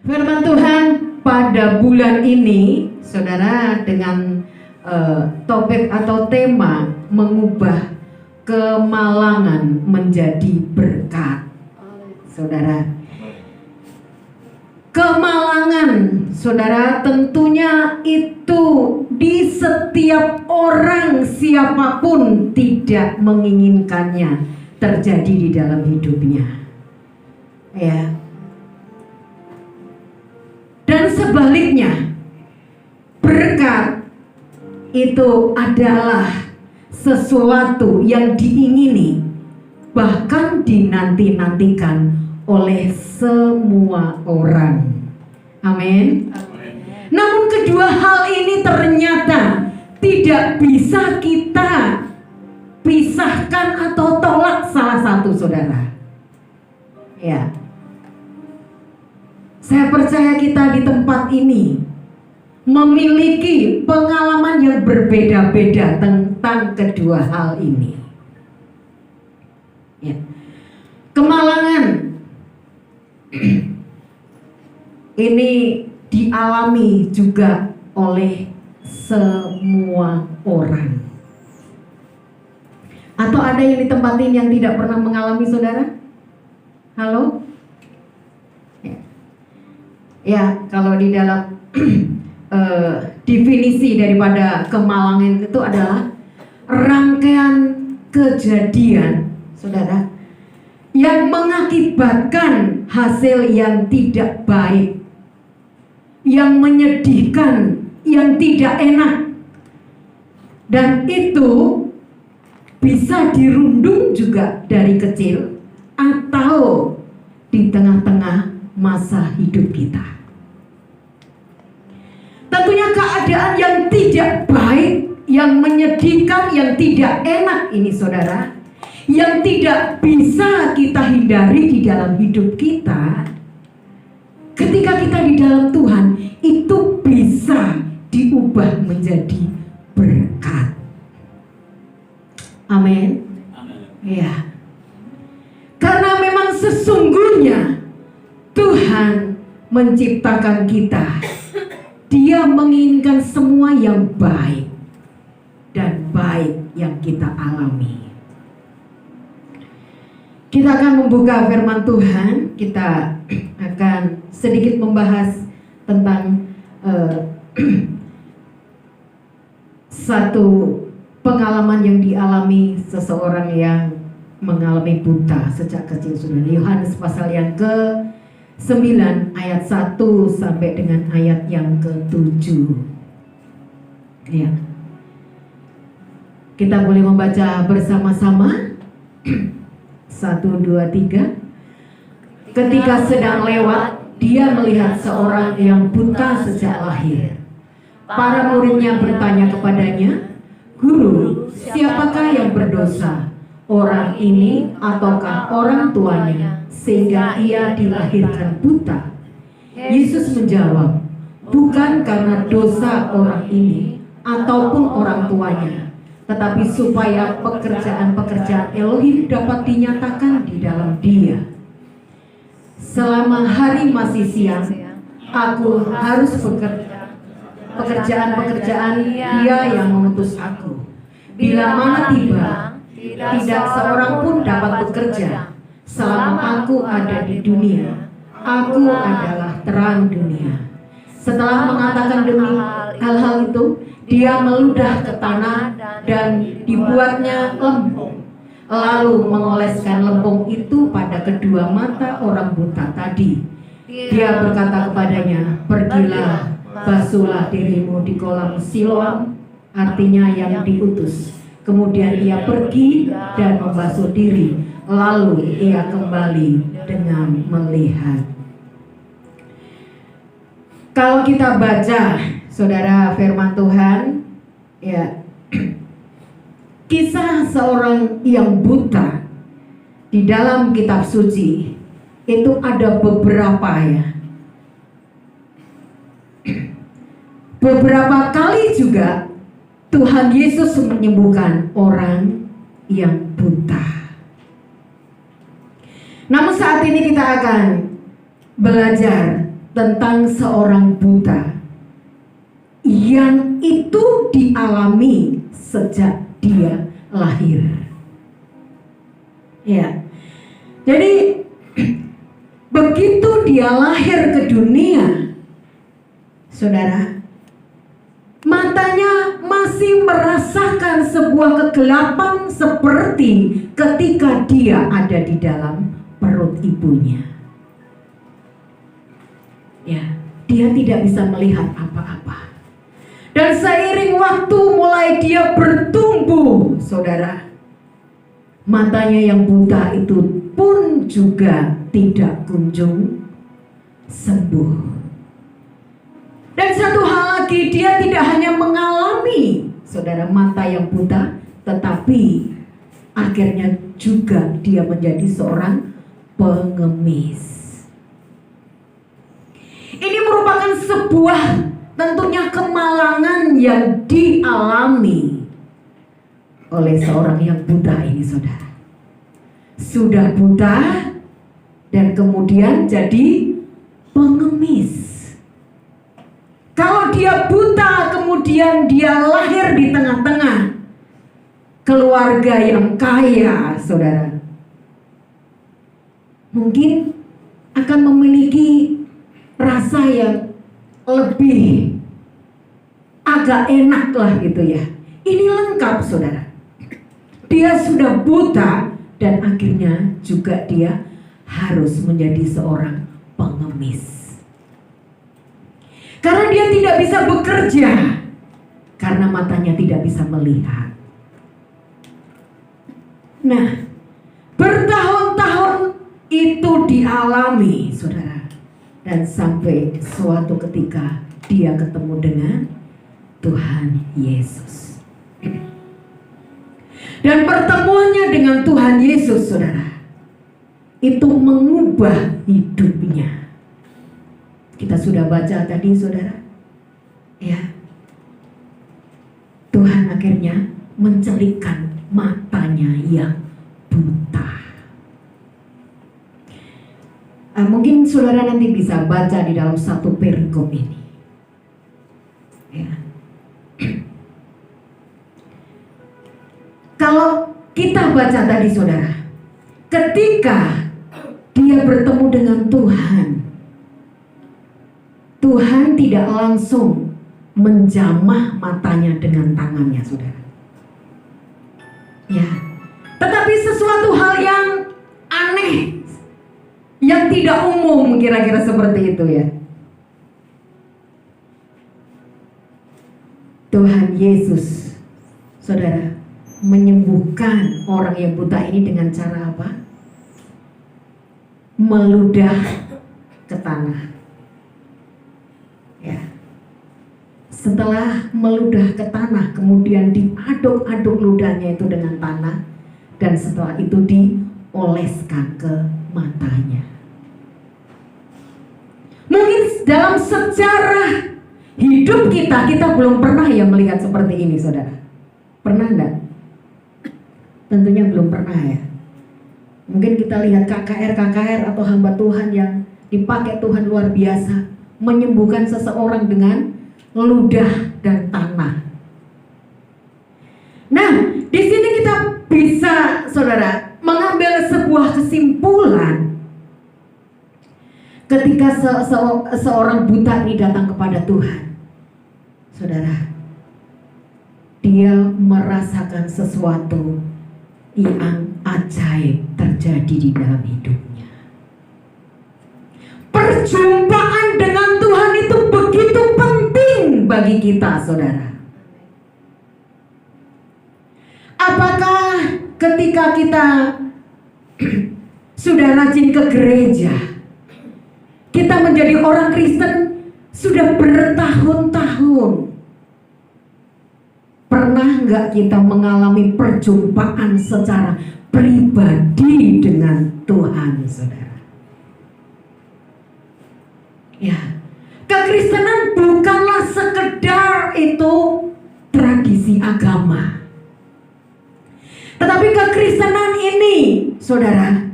Firman Tuhan pada bulan ini, saudara, dengan topik atau tema mengubah kemalangan menjadi berkat. Saudara, kemalangan, saudara, tentunya itu di setiap orang siapapun tidak menginginkannya terjadi di dalam hidupnya. Ya. Dan sebaliknya, berkat itu adalah sesuatu yang diingini, bahkan dinanti-nantikan oleh semua orang. Amin. Namun kedua hal ini ternyata tidak bisa kita pisahkan atau tolak salah satu, saudara. Ya. Saya percaya kita di tempat ini memiliki pengalaman yang berbeda-beda tentang kedua hal ini. Ya. Kemalangan ini dialami juga oleh semua orang. Atau ada yang di tempat ini yang tidak pernah mengalami, saudara? Halo? Ya, kalau di dalam definisi daripada kemalangan itu adalah rangkaian kejadian, saudara, yang mengakibatkan hasil yang tidak baik, yang menyedihkan, yang tidak enak, dan itu bisa dirundung juga dari kecil atau di tengah-tengah masa hidup kita. Tentunya keadaan yang tidak baik, yang menyedihkan, yang tidak enak ini, saudara, yang tidak bisa kita hindari di dalam hidup kita, ketika kita di dalam Tuhan, itu bisa diubah menjadi berkat. Amin. Ya. Karena memang sesungguhnya Tuhan menciptakan kita. Dia menginginkan semua yang baik dan baik yang kita alami. Kita akan membuka firman Tuhan. Kita akan sedikit membahas tentang satu pengalaman yang dialami seseorang yang mengalami buta sejak kecil, saudara. Yohanes pasal yang ke-9 ayat 1 sampai dengan ayat yang ke-7. Ya. Kita boleh membaca bersama-sama. 1, 2, 3. Ketika sedang lewat, dia melihat seorang yang buta sejak lahir. Para muridnya bertanya kepadanya, "Guru, siapakah yang berdosa, orang ini ataukah orang tuanya, sehingga ia dilahirkan buta?" Yesus menjawab, "Bukan karena dosa orang ini ataupun orang tuanya, tetapi supaya pekerjaan-pekerjaan Elohim dapat dinyatakan di dalam dia. Selama hari masih siang, aku harus bekerja pekerjaan-pekerjaan dia yang mengutus aku. Bila mana tiba, tidak seorang pun dapat bekerja. Selama aku ada di dunia, aku adalah terang dunia." Setelah mengatakan demi hal-hal itu, dia meludah ke tanah dan dibuatnya lempung. Lalu mengoleskan lempung itu pada kedua mata orang buta tadi. Dia berkata kepadanya, "Pergilah, basuhlah dirimu di kolam Siloam," artinya yang diutus. Kemudian ia pergi dan membasuh diri. Lalu ia kembali dengan melihat. Kalau kita baca, saudara, firman Tuhan, ya, kisah seorang yang buta di dalam kitab suci itu ada beberapa, ya. Beberapa kali juga Tuhan Yesus menyembuhkan orang yang buta. Namun saat ini kita akan belajar tentang seorang buta yang itu dialami sejak dia lahir. Ya. Jadi begitu dia lahir ke dunia, saudara, matanya masih merasakan sebuah kegelapan seperti ketika dia ada di dalam perut ibunya. Ya, dia tidak bisa melihat apa-apa. Dan seiring waktu mulai dia bertumbuh, saudara, matanya yang buta itu pun juga tidak kunjung sembuh. Dan satu hal lagi, dia tidak hanya mengalami, saudara, mata yang buta, tetapi akhirnya juga dia menjadi seorang pengemis. Ini merupakan sebuah tentunya kemalangan yang dialami oleh seorang yang buta ini, saudara. Sudah buta dan kemudian jadi pengemis. Kalau dia buta kemudian dia lahir di tengah-tengah keluarga yang kaya, saudara, mungkin akan memiliki rasa yang lebih agak enak lah gitu ya. Ini lengkap, saudara. Dia sudah buta dan akhirnya juga dia harus menjadi seorang pengemis. Karena dia tidak bisa bekerja, karena matanya tidak bisa melihat. Nah, bertahun-tahun itu dialami, saudara. Dan sampai suatu ketika dia ketemu dengan Tuhan Yesus. Dan pertemuannya dengan Tuhan Yesus, saudara, itu mengubah hidupnya. Kita sudah baca tadi, saudara, ya, Tuhan akhirnya mencelikkan matanya yang buta. Mungkin saudara nanti bisa baca di dalam satu perikop ini, ya. Kalau kita baca tadi, saudara, ketika dia bertemu dengan Tuhan, Tuhan tidak langsung menjamah matanya dengan tangannya, saudara. Ya, tetapi sesuatu hal yang aneh, yang tidak umum, kira-kira seperti itu ya. Tuhan Yesus, saudara, menyembuhkan orang yang buta ini dengan cara apa? Meludah ke tanah. Ya. Setelah meludah ke tanah, kemudian diaduk-aduk ludahnya itu dengan tanah, dan setelah itu dioleskan ke matanya. Mungkin dalam sejarah hidup kita belum pernah ya melihat seperti ini, saudara. Pernah enggak? Tentunya belum pernah ya. Mungkin kita lihat KKR atau hamba Tuhan yang dipakai Tuhan luar biasa, menyembuhkan seseorang dengan ludah dan tanah. Nah, di sini kita bisa, saudara, mengambil sebuah kesimpulan. Ketika seorang buta ini datang kepada Tuhan, saudara, dia merasakan sesuatu yang ajaib terjadi di dalam hidupnya. Perjumpaan dengan Tuhan itu begitu penting bagi kita, saudara. Apakah ketika kita sudah rajin ke gereja, kita menjadi orang Kristen sudah bertahun-tahun, pernah nggak kita mengalami perjumpaan secara pribadi dengan Tuhan, saudara? Ya, kekristenan bukanlah sekedar itu tradisi agama, tetapi kekristenan ini, saudara,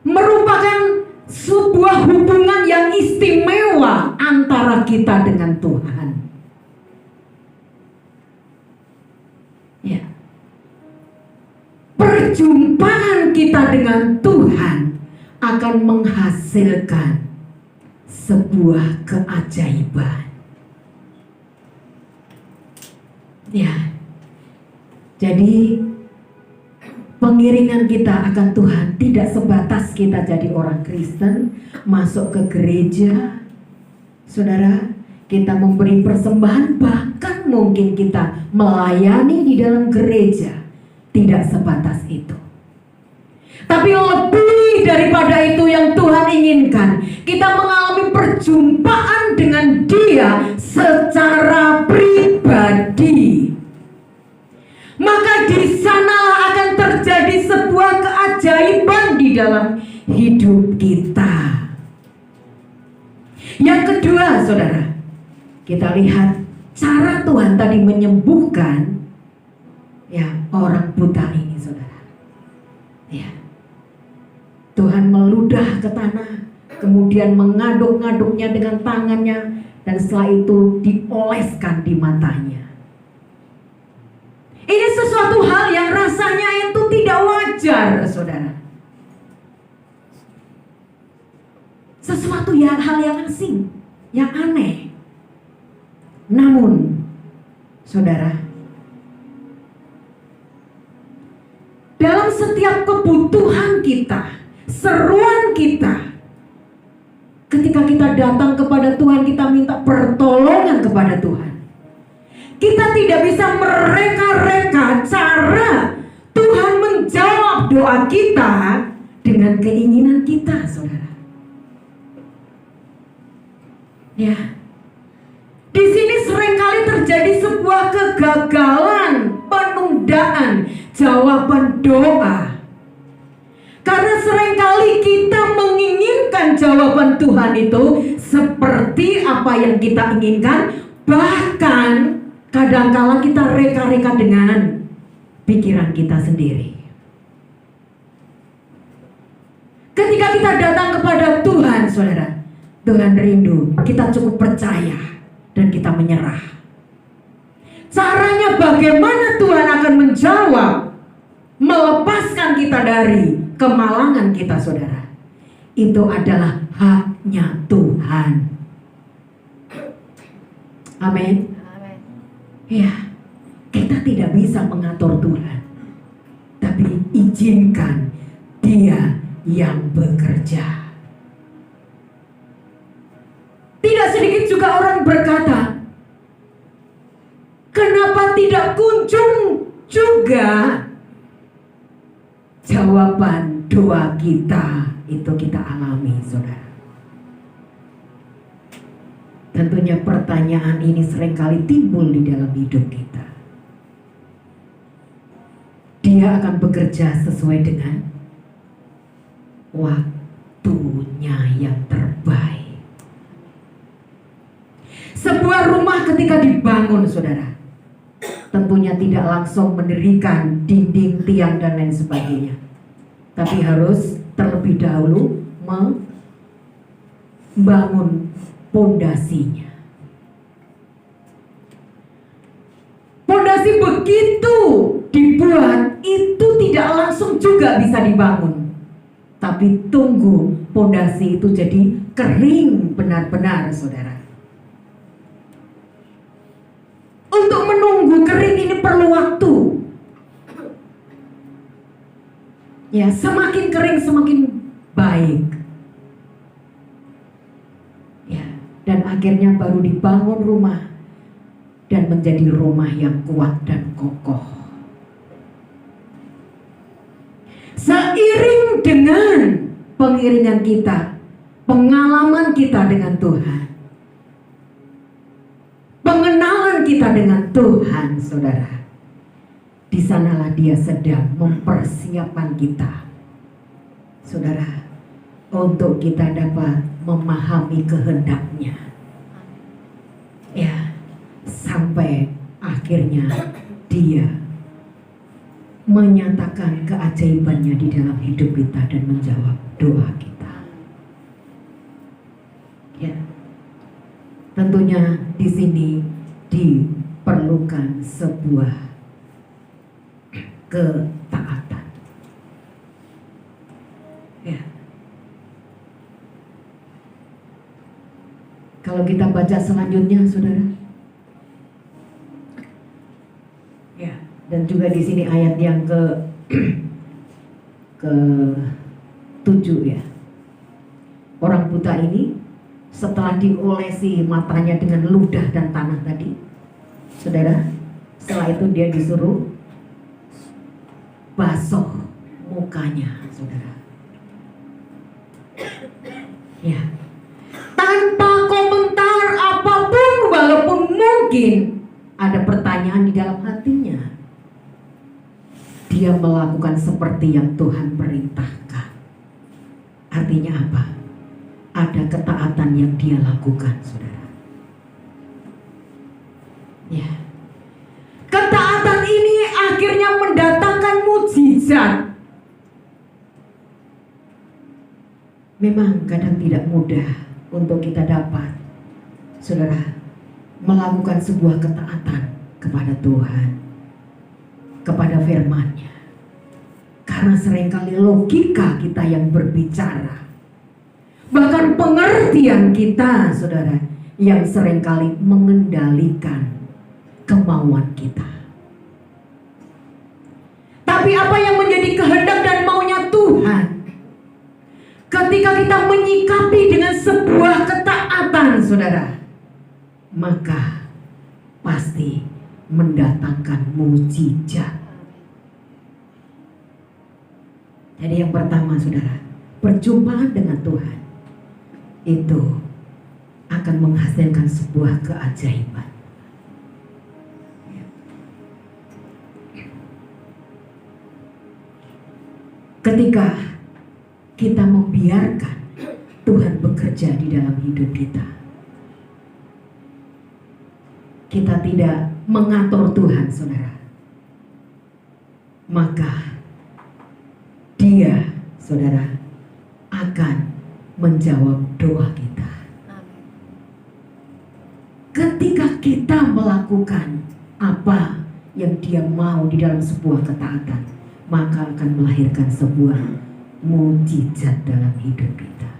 merupakan sebuah hubungan yang istimewa dengan Tuhan. Ya. Perjumpaan kita dengan Tuhan akan menghasilkan sebuah keajaiban. Ya. Jadi pengiringan kita akan Tuhan tidak sebatas kita jadi orang Kristen, masuk ke gereja, saudara, kita memberi persembahan, bahkan mungkin kita melayani di dalam gereja. Tidak sebatas itu. Tapi lebih daripada itu yang Tuhan inginkan, kita mengalami perjumpaan dengan Dia secara pribadi. Maka di sanalah akan terjadi sebuah keajaiban di dalam hidup kita. Yang kedua, saudara, kita lihat cara Tuhan tadi menyembuhkan ya orang buta ini, saudara. Ya. Tuhan meludah ke tanah, kemudian mengaduk-ngaduknya dengan tangannya, dan setelah itu dioleskan di matanya. Ini sesuatu hal yang rasanya itu tidak wajar, saudara. Sesuatu hal yang asing, yang aneh. Namun, saudara, dalam setiap kebutuhan kita, seruan kita, ketika kita datang kepada Tuhan, kita minta pertolongan kepada Tuhan. Kita tidak bisa mereka-reka cara Tuhan menjawab doa kita dengan keinginan kita, saudara. Ya, di sini seringkali terjadi sebuah kegagalan, penundaan jawaban doa. Karena seringkali kita menginginkan jawaban Tuhan itu seperti apa yang kita inginkan, bahkan kadangkala kita reka-reka dengan pikiran kita sendiri. Ketika kita datang kepada Tuhan, saudara, Tuhan rindu kita cukup percaya dan kita menyerah. Caranya bagaimana Tuhan akan menjawab, melepaskan kita dari kemalangan kita, saudara, itu adalah haknya Tuhan. Amin. Ya, kita tidak bisa mengatur Tuhan, tapi izinkan Dia yang bekerja. Tidak sedikit juga orang berkata, kenapa tidak kunjung juga jawaban doa kita itu kita alami, saudara. Tentunya pertanyaan ini seringkali timbul di dalam hidup kita. Dia akan bekerja sesuai dengan waktunya yang terbaik. Sebuah rumah ketika dibangun, saudara, tentunya tidak langsung mendirikan dinding, tiang, dan lain sebagainya. Tapi harus terlebih dahulu membangun pondasinya. Pondasi begitu dibuat, itu tidak langsung juga bisa dibangun. Tapi tunggu pondasi itu jadi kering benar-benar, saudara. Untuk menunggu kering ini perlu waktu. Ya, semakin kering semakin baik. Ya, dan akhirnya baru dibangun rumah dan menjadi rumah yang kuat dan kokoh. Seiring dengan pengiringan kita, pengalaman kita dengan Tuhan, pengenalan kita dengan Tuhan, saudara, di sanalah Dia sedang mempersiapkan kita, saudara, untuk kita dapat memahami kehendak-Nya. Ya, sampai akhirnya Dia menyatakan keajaibannya di dalam hidup kita dan menjawab doa kita. Ya, Tentunya di sini diperlukan sebuah ketaatan. Ya. Kalau kita baca selanjutnya, saudara. Ya. Dan juga di sini ayat yang ke-7 ya. Orang buta ini setelah diolesi matanya dengan ludah dan tanah tadi, saudara, setelah itu dia disuruh basuh mukanya, saudara. Ya. Tanpa komentar apapun, walaupun mungkin ada pertanyaan di dalam hatinya, dia melakukan seperti yang Tuhan perintahkan. Artinya apa? Ada ketaatan yang dia lakukan, saudara. Ya. Ketaatan ini akhirnya mendatangkan mujizat. Memang kadang tidak mudah untuk kita dapat, saudara, melakukan sebuah ketaatan kepada Tuhan, kepada firman-Nya. Karena seringkali logika kita yang berbicara, bahkan pengertian kita, saudara, yang seringkali mengendalikan kemauan kita. Tapi apa yang menjadi kehendak dan maunya Tuhan, ketika kita menyikapi dengan sebuah ketaatan, saudara, maka pasti mendatangkan mujizat. Jadi yang pertama, saudara, perjumpaan dengan Tuhan itu akan menghasilkan sebuah keajaiban. Ketika kita membiarkan Tuhan bekerja di dalam hidup kita, kita tidak mengatur Tuhan, saudara, maka Dia, saudara, akan menjawab doa kita. Ketika kita melakukan apa yang Dia mau di dalam sebuah ketaatan, maka akan melahirkan sebuah mujizat dalam hidup kita.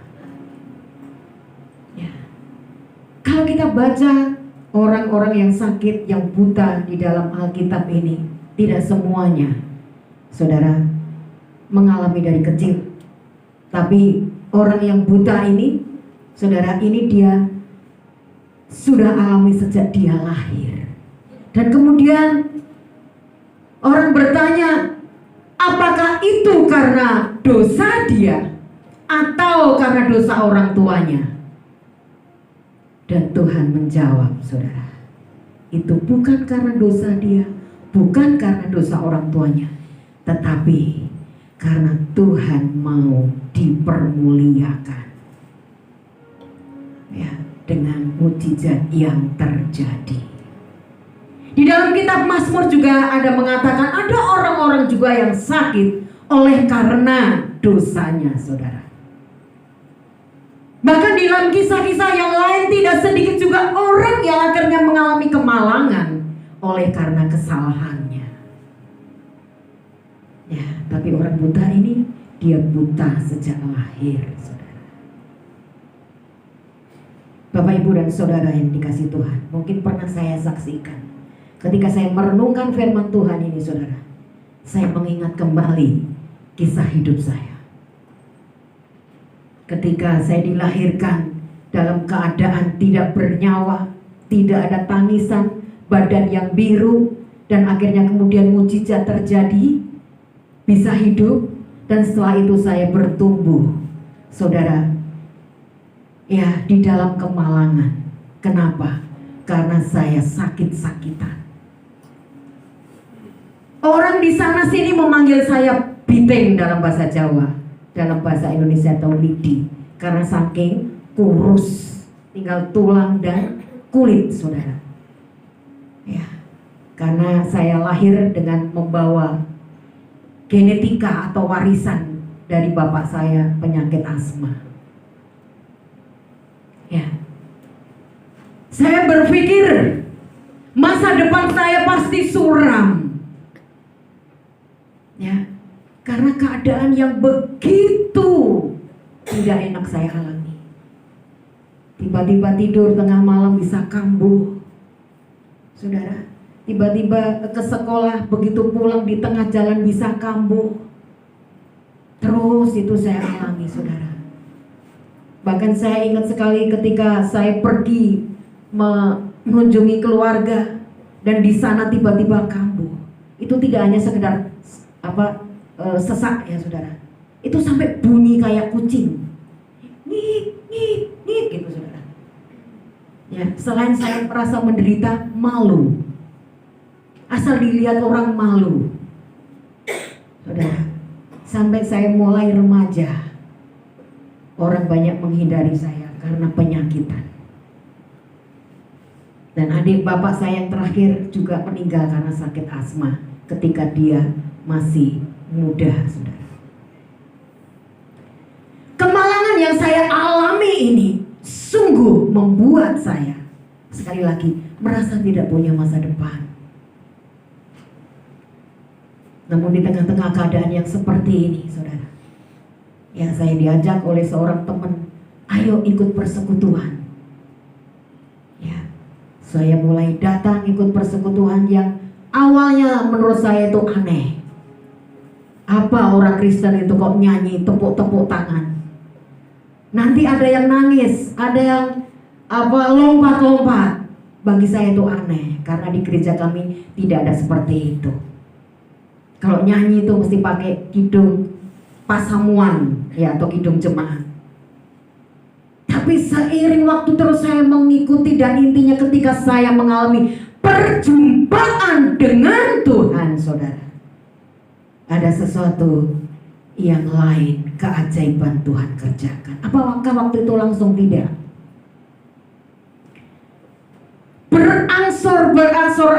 Ya. Kalau kita baca orang-orang yang sakit, yang buta di dalam Alkitab ini, tidak semuanya, saudara, mengalami dari kecil. Tapi orang yang buta ini, saudara, ini dia sudah alami sejak dia lahir. Dan kemudian orang bertanya, apakah itu karena dosa dia atau karena dosa orang tuanya? Dan Tuhan menjawab, saudara, itu bukan karena dosa dia, bukan karena dosa orang tuanya, tetapi karena Tuhan mau dipermuliakan, ya, dengan mujizat yang terjadi. Di dalam kitab Mazmur juga ada mengatakan ada orang-orang juga yang sakit oleh karena dosanya, saudara. Bahkan di dalam kisah-kisah yang lain tidak sedikit juga orang yang akhirnya mengalami kemalangan oleh karena kesalahannya. Ya, tapi orang buta ini, dia buta sejak lahir, saudara. Bapak, Ibu, dan saudara yang dikasih Tuhan, mungkin pernah saya saksikan ketika saya merenungkan firman Tuhan ini, saudara, saya mengingat kembali kisah hidup saya. Ketika saya dilahirkan dalam keadaan tidak bernyawa, tidak ada tangisan, badan yang biru, dan akhirnya kemudian mujizat terjadi, bisa hidup, dan setelah itu saya bertumbuh, saudara, ya, di dalam kemalangan. Kenapa? Karena saya sakit-sakitan. Orang di sana sini memanggil saya Biteng dalam bahasa Jawa, dalam bahasa Indonesia atau lidi, karena saking kurus, tinggal tulang dan kulit, saudara. Ya, karena saya lahir dengan membawa genetika atau warisan dari bapak saya penyakit asma. Ya. Saya berpikir masa depan saya pasti suram. Ya, karena keadaan yang begitu tidak enak saya alami. Tiba-tiba tidur tengah malam bisa kambuh. Saudara, tiba-tiba ke sekolah, begitu pulang di tengah jalan bisa kambuh. Terus itu saya alami, saudara. Bahkan saya ingat sekali ketika saya pergi mengunjungi keluarga dan di sana tiba-tiba kambuh. Itu tidak hanya sekedar sesak ya, saudara. Itu sampai bunyi kayak kucing. Ngik, ngik, ngik gitu, saudara. Ya, selain saya merasa menderita, malu. Asal dilihat orang malu. Saudara, sampai saya mulai remaja, orang banyak menghindari saya karena penyakitan. Dan adik bapak saya yang terakhir juga meninggal karena sakit asma ketika dia masih muda, saudara. Kemalangan yang saya alami ini sungguh membuat saya sekali lagi merasa tidak punya masa depan. Namun di tengah-tengah keadaan yang seperti ini, saudara, ya saya diajak oleh seorang teman, ayo ikut persekutuan. Ya, saya mulai datang ikut persekutuan yang awalnya menurut saya itu aneh. Apa orang Kristen itu kok nyanyi tepuk-tepuk tangan? Nanti ada yang nangis, ada yang lompat-lompat. Bagi saya itu aneh, karena di gereja kami tidak ada seperti itu. Kalau nyanyi itu mesti pakai kidung pasamuan ya, atau kidung jemaat. Tapi seiring waktu terus saya mengikuti, dan intinya ketika saya mengalami perjumpaan dengan Tuhan, saudara, ada sesuatu yang lain, keajaiban Tuhan kerjakan. Apakah waktu itu langsung? Tidak. Berangsur,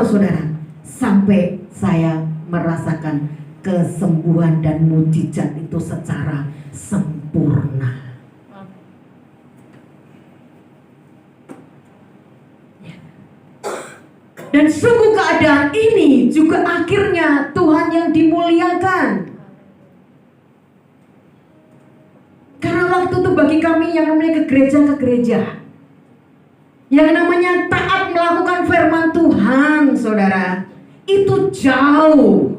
saudara, sampai saya merasakan kesembuhan dan mujizat itu secara sempurna. Dan sungguh keadaan ini juga akhirnya Tuhan yang dimuliakan. Karena waktu itu bagi kami yang namanya ke gereja, yang namanya taat melakukan firman Tuhan, saudara, itu jauh.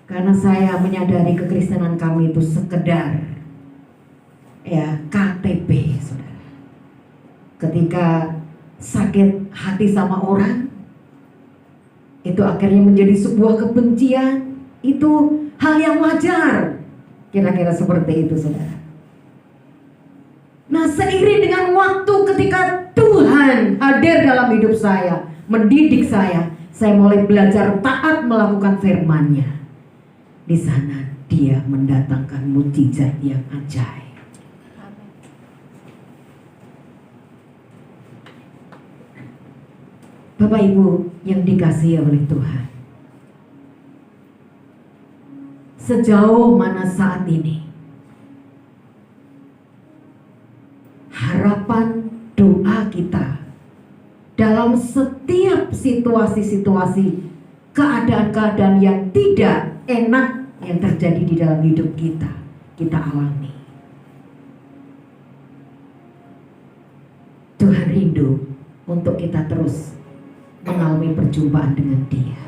Karena saya menyadari kekristenan kami itu sekedar ya KTP, saudara. Ketika sakit hati sama orang, itu akhirnya menjadi sebuah kebencian. Itu hal yang wajar. Kira-kira seperti itu, saudara. Nah, seiring dengan waktu ketika Tuhan hadir dalam hidup saya, mendidik saya mulai belajar taat melakukan firman-Nya. Di sana Dia mendatangkan mujizat yang ajaib. Bapak Ibu yang dikasihi oleh Tuhan, sejauh mana saat ini harapan doa kita dalam setiap situasi-situasi, keadaan-keadaan yang tidak enak yang terjadi di dalam hidup kita alami. Tuhan rindu untuk kita terus mengalami perjumpaan dengan Dia.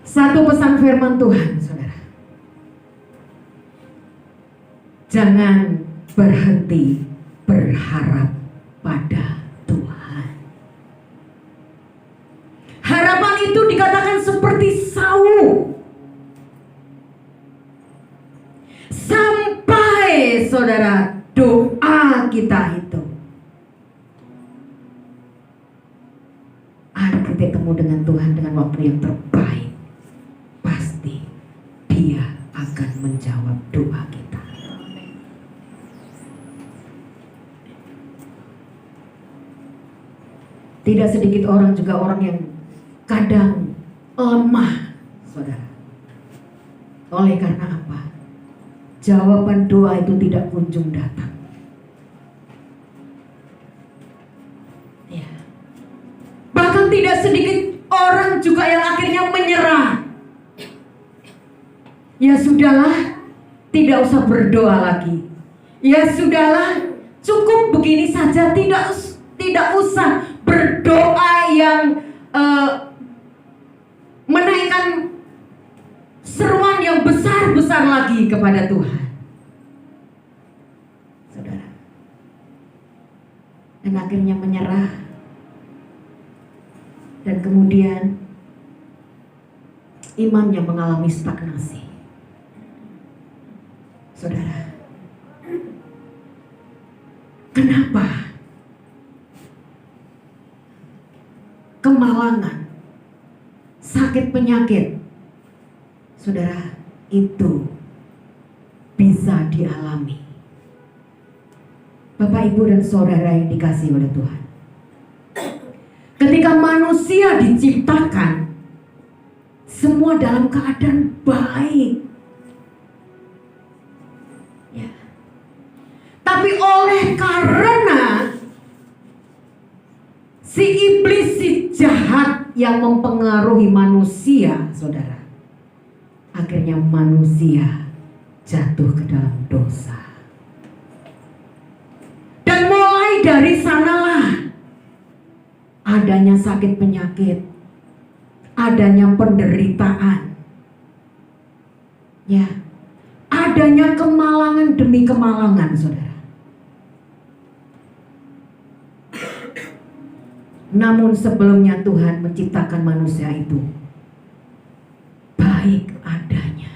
Satu pesan firman Tuhan, saudara. Jangan berhenti berharap pada Tuhan. Harapan itu dikatakan seperti sawu. Sampai, saudara, doa kita itu ada titik temu dengan Tuhan dengan waktu yang terbaik, pasti Dia akan menjawab doa kita. Tidak sedikit orang, juga orang yang kadang lemah, saudara. Oleh karena apa? Jawaban doa itu tidak kunjung datang. Ya. Bahkan tidak sedikit orang juga yang akhirnya menyerah. Ya sudahlah, tidak usah berdoa lagi. Ya sudahlah, cukup begini saja, tidak usah berdoa yang menaikkan seruan yang besar-besar lagi kepada Tuhan. Saudara. Dan akhirnya menyerah. Dan kemudian imannya mengalami stagnasi. Saudara. Kenapa? Kemalangan, sakit penyakit, saudara, itu bisa dialami. Bapak, Ibu, dan saudara yang dikasihi oleh Tuhan. Ketika manusia diciptakan, semua dalam keadaan baik. Ya. Tapi oleh karena si iblis, si jahat yang mempengaruhi manusia, saudara, akhirnya manusia jatuh ke dalam dosa. Dan mulai dari sanalah adanya sakit penyakit, adanya penderitaan, ya, adanya kemalangan demi kemalangan, saudara. Namun sebelumnya Tuhan menciptakan manusia itu baik adanya.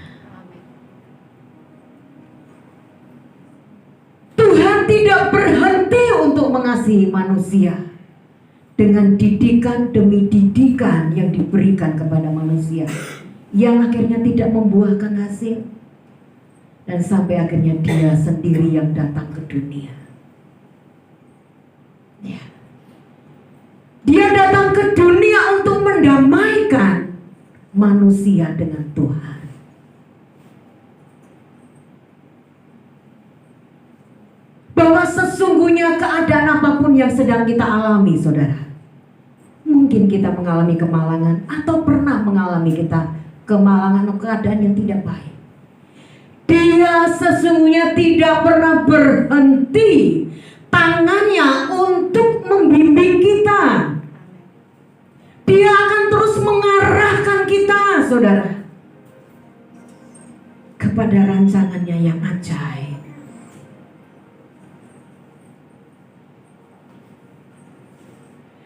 Tuhan tidak berhenti untuk mengasihi manusia dengan didikan demi didikan yang diberikan kepada manusia, yang akhirnya tidak membuahkan hasil. Dan sampai akhirnya Dia sendiri yang datang ke dunia. Ya. Dia datang ke dunia untuk mendamaikan manusia dengan Tuhan. Bahwa sesungguhnya keadaan apapun yang sedang kita alami, saudara, mungkin kita mengalami kemalangan atau pernah mengalami kita kemalangan atau keadaan yang tidak baik. Dia sesungguhnya tidak pernah berhenti tangannya untuk membimbing kita. Dia akan terus mengarahkan kita, saudara, kepada rancangannya yang ajaib.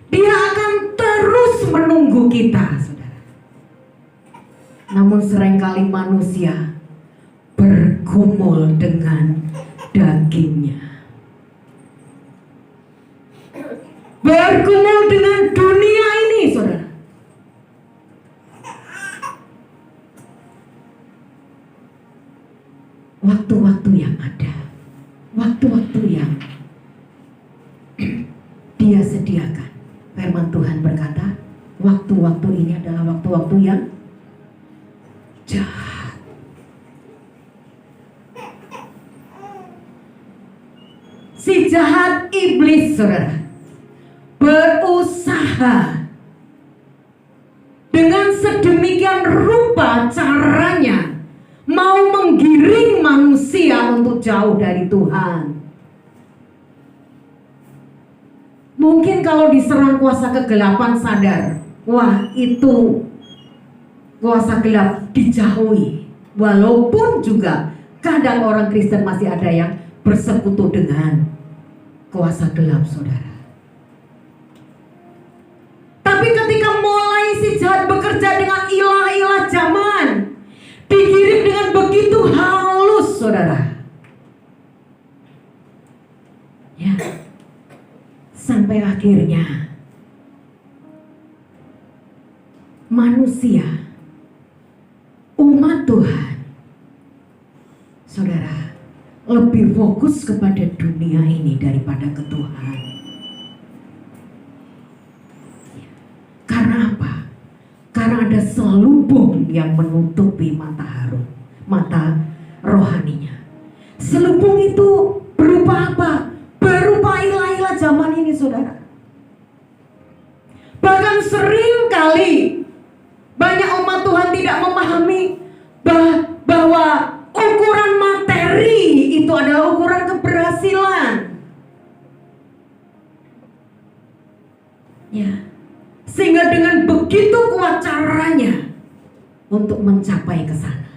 Dia akan terus menunggu kita, saudara. Namun seringkali manusia bergumul dengan dagingnya, bergumul dengan dunia ini, saudara. Waktu-waktu yang ada, waktu-waktu yang Dia sediakan. Firman Tuhan berkata, waktu-waktu ini adalah waktu-waktu yang jahat. Si jahat iblis, saudara, berusaha dengan sedemikian rupa caranya mau menggiring manusia untuk jauh dari Tuhan. Mungkin kalau diserang kuasa kegelapan sadar, wah itu kuasa gelap dijauhi. Walaupun juga kadang orang Kristen masih ada yang bersekutu dengan kuasa gelap, saudara. Tapi ketika mulai si jahat bekerja dengan ilah-ilah zaman, digiring dengan begitu halus, saudara. Ya. Sampai akhirnya manusia, umat Tuhan, saudara, lebih fokus kepada dunia ini daripada ke Tuhan. Karena apa? Karena ada selubung yang menutupi mata Harun, mata rohaninya. Selubung itu berupa apa? Berupa ilah-ilah zaman ini, saudara. Bahkan sering kali banyak umat Tuhan tidak memahami bahwa ukuran materi itu adalah ukuran keberhasilan. Ya. Sehingga dengan begitu kuat caranya untuk mencapai ke sana.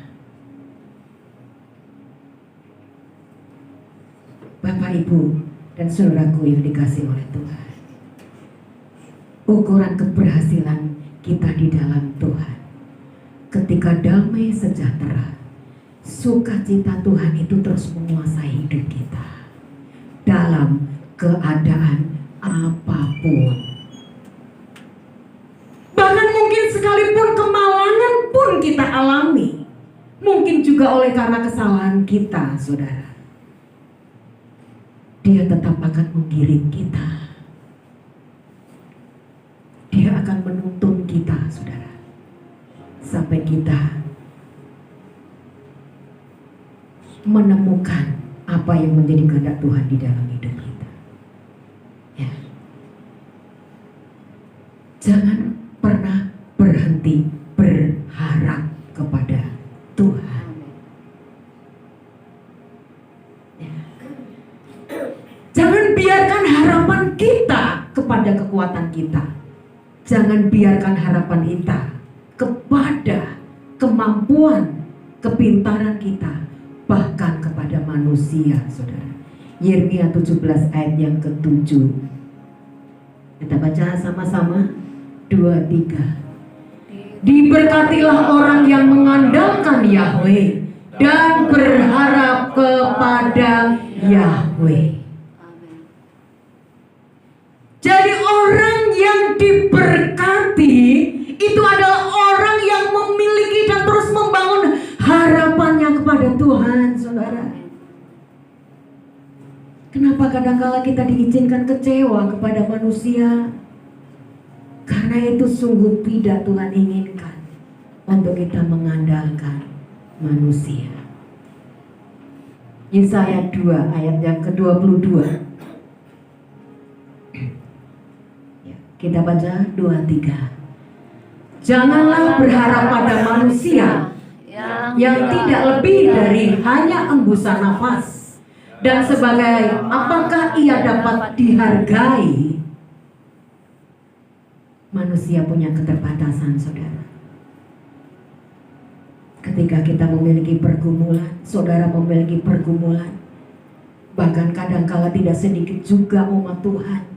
Bapak, Ibu, dan saudaraku yang dikasihi oleh Tuhan, ukuran keberhasilan kita di dalam Tuhan, ketika damai sejahtera, sukacita Tuhan itu terus menguasai hidup kita dalam keadaan apapun. Bahkan mungkin sekalipun kemalangan pun kita alami, mungkin juga oleh karena kesalahan kita, saudara, Dia tetap akan mengirim kita. Dia akan menuntun kita, saudara, sampai kita menemukan apa yang menjadi kehendak Tuhan di dalam hidup kita. Ya. Jangan pernah berhenti berharap kepada Tuhan. Ya. Jangan biarkan harapan kita kepada kekuatan kita. Jangan biarkan harapan kita kepada kemampuan, kepintaran kita, bahkan kepada manusia, saudara. Yeremia 17 ayat yang ke-7. Kita baca sama-sama. 2, 3. Diberkatilah orang yang mengandalkan Yahweh dan berharap kepada Yahweh. Jadi orang yang diberkati itu adalah orang yang memiliki dan terus membangun harapannya kepada Tuhan, saudara. Kenapa kadang-kala kita diizinkan kecewa kepada manusia? Karena itu sungguh tidak Tuhan inginkan untuk kita mengandalkan manusia. Yesaya 2 ayat yang ke-22. Kita baca 2, 3. Janganlah berharap pada manusia yang tidak lebih dari hanya embusan nafas, dan sebagai apakah ia dapat dihargai. Manusia punya keterbatasan, saudara. Ketika kita memiliki pergumulan, saudara memiliki pergumulan, bahkan kadangkala tidak sedikit juga umat Tuhan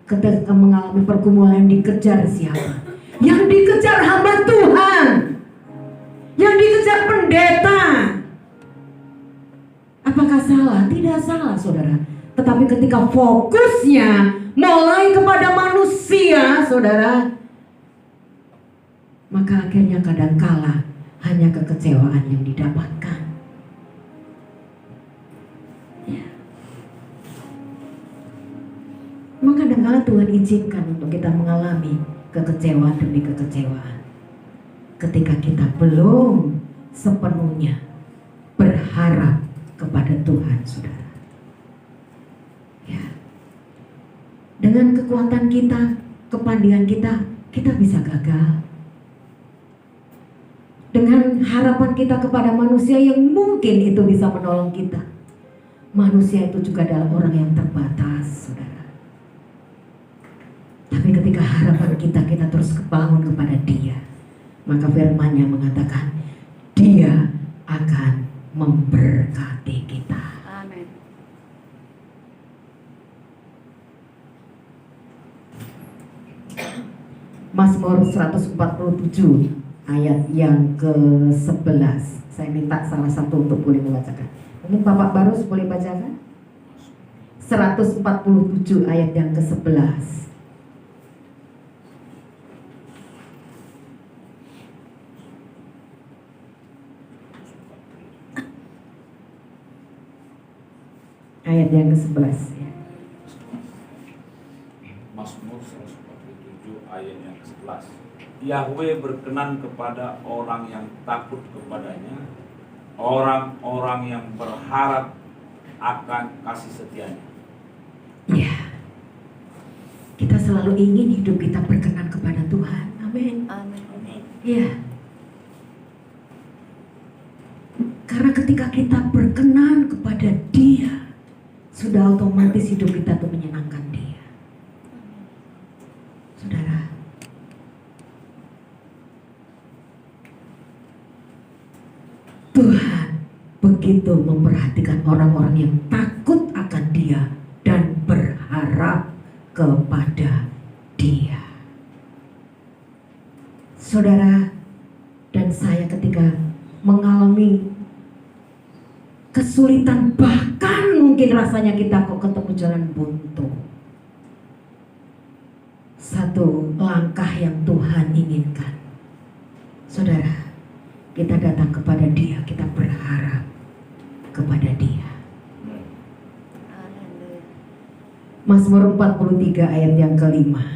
ketika mengalami pergumulan, dikejar siapa? Yang dikejar hamba Tuhan, yang dikejar pendeta. Apakah salah? Tidak salah, saudara. Tetapi ketika fokusnya mulai kepada manusia, saudara, maka akhirnya kadangkala hanya kekecewaan yang didapatkan. Ya. Maka kadangkala Tuhan izinkan untuk kita mengalami kekecewaan demi kekecewaan ketika kita belum sepenuhnya berharap kepada Tuhan, saudara. Ya. Dengan kekuatan kita, kepandaian kita, kita bisa gagal. Dengan harapan kita kepada manusia yang mungkin itu bisa menolong kita, manusia itu juga adalah orang yang terbatas, saudara. Tapi ketika harapan kita terus kebangun kepada Dia, maka firman-Nya mengatakan Dia akan memberkati kita. Amin. Mazmur 147 ayat yang ke-11. Saya minta salah satu untuk boleh membacakan. Mungkin Bapak Barus boleh bacakan? 147 ayat yang ke-11. Ayat yang ke-11 ya. Mazmur 147 ayat yang ke-11. Yahweh berkenan kepada orang yang takut kepadanya, orang-orang yang berharap akan kasih setianya. Ya, kita selalu ingin hidup kita berkenan kepada Tuhan. Amin. Amin. Amin. Ya, karena ketika kita berkenan kepada Dia, sudah otomatis hidup kita tuh menyenangkan Dia. Saudara, Tuhan begitu memperhatikan orang-orang yang takut akan Dia dan berharap kepada Dia. Saudara dan saya ketika mengalami kesulitan, bahkan mungkin rasanya kita kok ketemu jalan buntu, satu langkah yang Tuhan inginkan, saudara, kita datang kepada Dia, kita berharap kepada Dia. Haleluya. Mazmur 43 ayat yang kelima.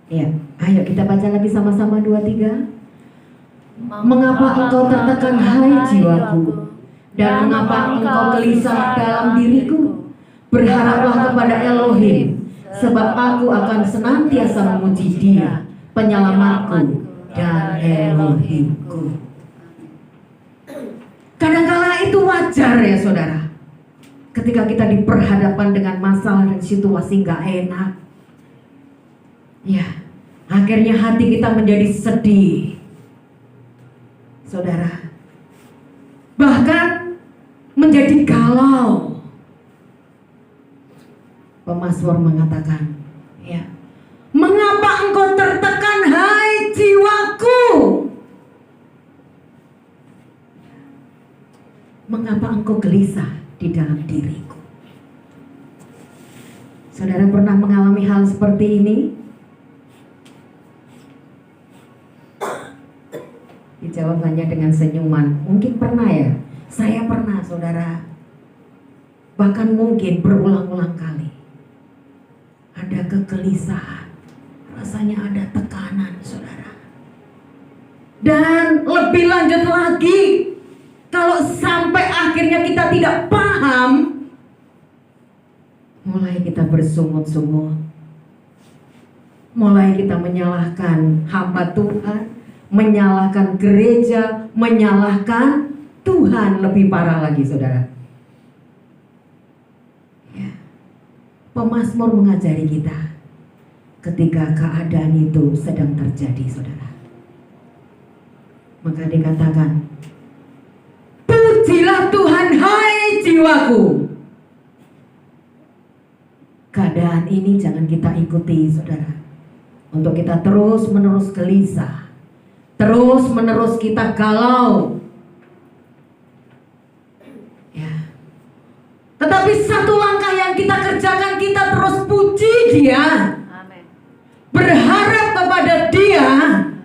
Ya, ayo kita baca lagi sama-sama 2-3. Mengapa engkau tertekan hai jiwaku, dan mengapa engkau gelisah dalam diriku? Berharaplah kepada Elohim, sebab aku akan senantiasa memuji Dia, penyelamatku dan Elohimku. Kadangkala itu wajar ya saudara, ketika kita diperhadapkan dengan masalah dan situasi gak enak, ya akhirnya hati kita menjadi sedih, saudara, bahkan menjadi galau. Pemazmur mengatakan, ya, mengapa engkau tertekan hai jiwaku? Mengapa engkau gelisah di dalam diriku? Saudara pernah mengalami hal seperti ini? Jawabannya dengan senyuman. Mungkin pernah ya. Saya pernah saudara. Bahkan mungkin berulang-ulang kali. Ada kegelisahan. Rasanya ada tekanan saudara. Dan lebih lanjut lagi, kalau sampai akhirnya kita tidak paham, mulai kita bersungut-sungut, mulai kita menyalahkan hamba Tuhan, menyalahkan gereja, menyalahkan Tuhan. Lebih parah lagi saudara, ya. Pemazmur mengajari kita ketika keadaan itu sedang terjadi saudara, maka dikatakan, pujilah Tuhan hai jiwaku. Keadaan ini jangan kita ikuti saudara, untuk kita terus menerus gelisah, terus menerus kita galau, ya. Tetapi satu langkah yang kita kerjakan, kita terus puji Dia, Amin. berharap kepada Dia, Amin.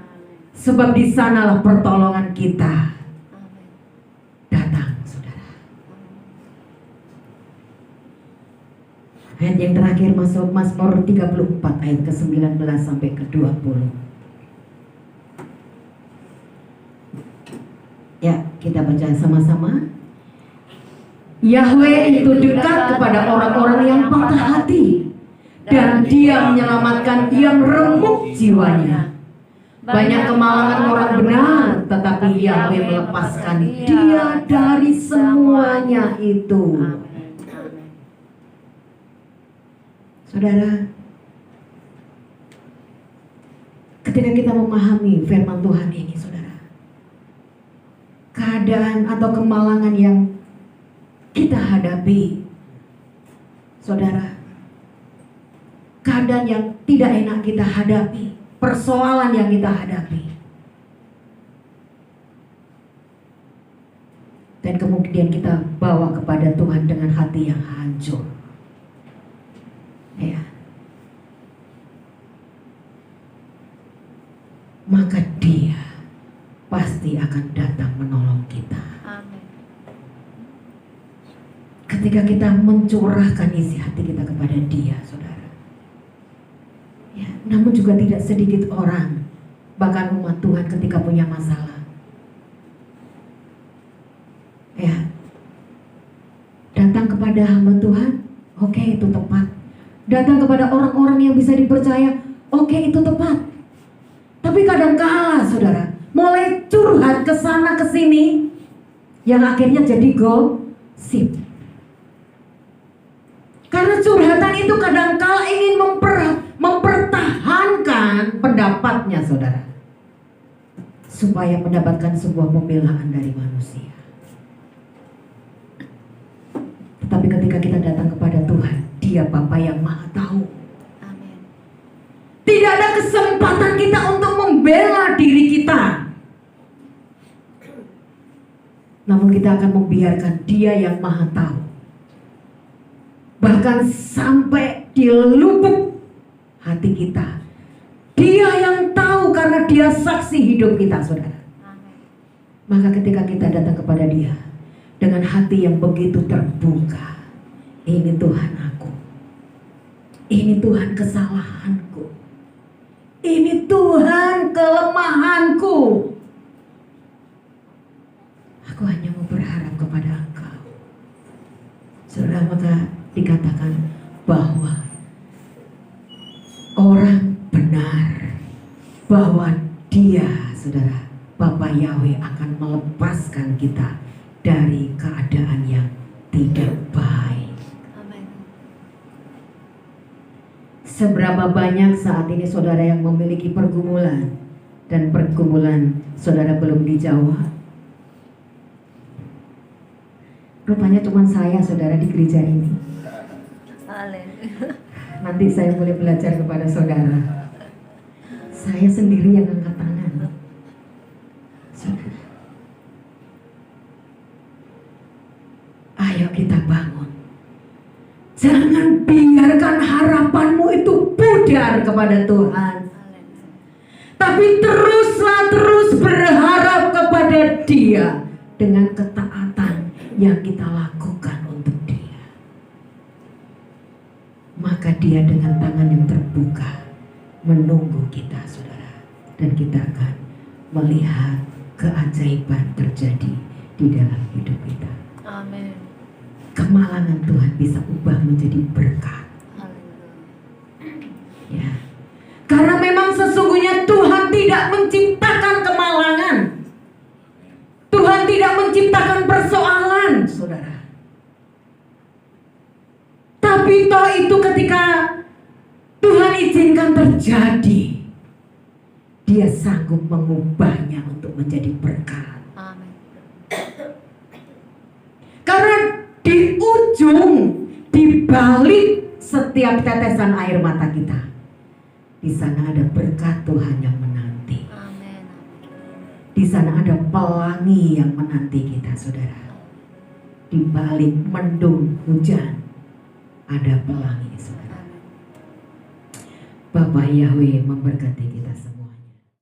sebab di sanalah pertolongan kita Amin. datang, saudara. Ayat yang terakhir masuk Mazmur 34 ayat ke-19 sampai ke-20. Ya, kita baca sama-sama. Yahweh itu dekat kepada orang-orang yang patah hati, dan Dia menyelamatkan yang remuk jiwanya. Banyak kemalangan orang benar, tetapi Yahweh melepaskan dia dari semuanya itu. Amin. Amin. Saudara, ketika kita memahami firman Tuhan ini, saudara, keadaan atau kemalangan yang kita hadapi, saudara, keadaan yang tidak enak kita hadapi, persoalan yang kita hadapi, dan kemudian kita bawa kepada Tuhan dengan hati yang hancur, ya, maka Dia pasti akan datang menolong kita. Amin. Ketika kita mencurahkan isi hati kita kepada Dia, saudara, ya, namun juga tidak sedikit orang, bahkan umat Tuhan ketika punya masalah, datang kepada hamba Tuhan, oke, itu tepat. Datang kepada orang-orang yang bisa dipercaya, oke, itu tepat. Tapi kadang-kala saudara mulai curhat ke sana ke sini, yang akhirnya jadi gosip. Karena curhatan itu kadang-kala ingin mempertahankan pendapatnya saudara, supaya mendapatkan sebuah pembelaan dari manusia. Tetapi ketika kita datang kepada Tuhan, Dia Bapa yang Maha Tahu. Amin. Tidak ada kesempatan kita untuk membela diri kita, namun kita akan membiarkan Dia yang Maha Tahu. Bahkan sampai di lubuk hati kita, Dia yang tahu karena Dia saksi hidup kita saudara. Amin. Maka ketika kita datang kepada Dia dengan hati yang begitu terbuka, ini Tuhan aku, ini Tuhan kesalahanku, ini Tuhan kelemahanku, aku hanya mau berharap kepada Engkau. Saudara, maka dikatakan bahwa orang benar, bahwa Dia, saudara, Bapa Yahweh akan melepaskan kita dari keadaan yang tidak baik. Amin. Seberapa banyak saat ini saudara yang memiliki pergumulan, dan pergumulan saudara belum dijawab? Rupanya cuma saya saudara di gereja ini. Haleluya. Nanti saya boleh belajar kepada saudara. Saya sendiri yang angkat tangan. Saudara, ayo kita bangun. Jangan biarkan harapanmu itu pudar kepada Tuhan, Haleluya. tapi terus berharap kepada Dia dengan ketaatan yang kita lakukan untuk Dia. Maka Dia dengan tangan yang terbuka menunggu kita saudara, dan kita akan melihat keajaiban terjadi di dalam hidup kita. Amin. Kemalangan Tuhan bisa ubah menjadi berkat. Haleluya. Ya. Karena memang sesungguhnya Tuhan tidak menciptakan kemalangan. Tuhan tidak menciptakan persoalan, saudara. Tapi toh itu ketika Tuhan izinkan terjadi, Dia sanggup mengubahnya untuk menjadi berkat. Amin. Karena di ujung, di balik setiap tetesan air mata kita, di sana ada berkat Tuhan yang menanti. Amin. Di sana ada pelangi yang menanti kita, saudara. Di balik mendung hujan ada pelangi, saudara. Amin. Bapa Yahweh memberkati kita semua.